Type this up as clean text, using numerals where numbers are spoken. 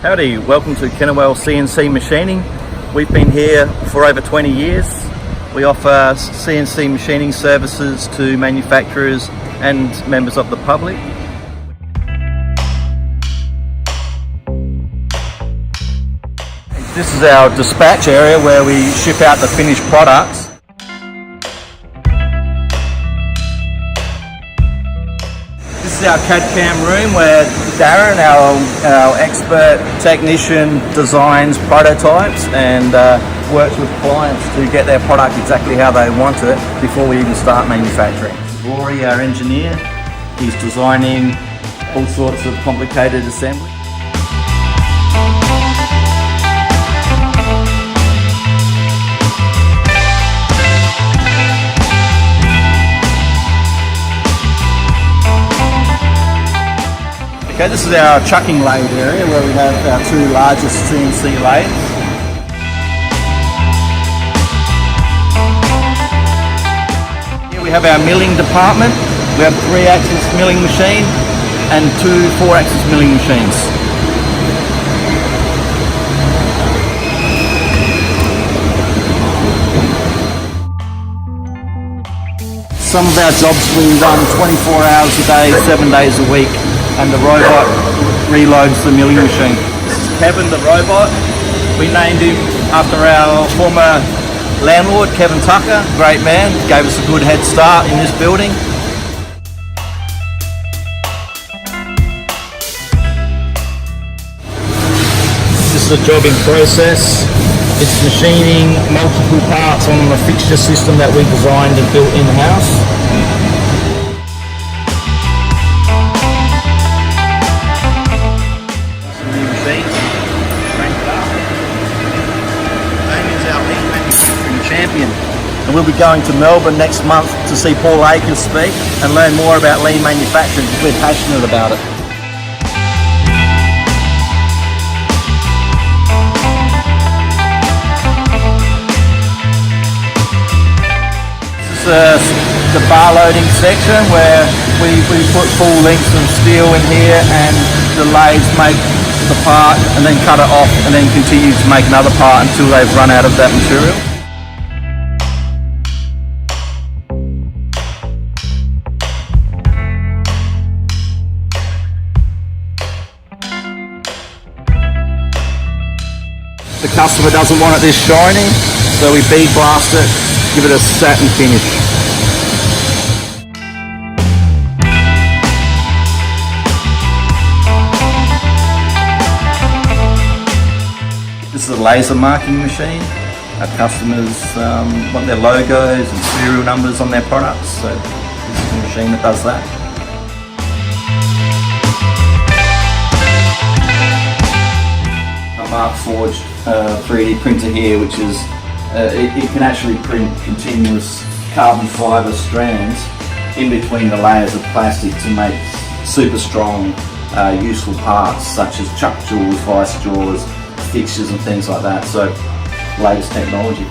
Howdy, welcome to Kennewell CNC Machining. We've been here for over 20 years. We offer CNC machining services to manufacturers and members of the public. This is our dispatch area where we ship out the finished products. This is our CAD/CAM room where Darren, our expert technician, designs prototypes and works with clients to get their product exactly how they want it before we even start manufacturing. Rory, our engineer, he's designing all sorts of complicated assembly. Okay, this is our chucking lathe area where we have our two largest CNC lathes. Here we have our milling department. We have 3-axis milling machine and 2 4-axis milling machines. Some of our jobs we run 24 hours a day, 7 days a week. And the robot reloads the milling machine. This is Kevin, the robot. We named him after our former landlord, Kevin Tucker. Great man, gave us a good head start in this building. This is a job in process. It's machining multiple parts on a fixture system that we designed and built in-house. Champion, and we'll be going to Melbourne next month to see Paul Akers speak and learn more about lean manufacturing because we're passionate about it. This is the bar loading section where we put full lengths of steel in here and the lathes make the part and then cut it off and then continue to make another part until they've run out of that material. The customer doesn't want it this shiny, so we bead blast it, give it a satin finish. This is a laser marking machine. Our customers want their logos and serial numbers on their products, so this is a machine that does that. Mark Forged 3D printer here, which is it can actually print continuous carbon fibre strands in between the layers of plastic to make super strong useful parts such as chuck jaws, vice jaws, fixtures and things like that. So latest technology.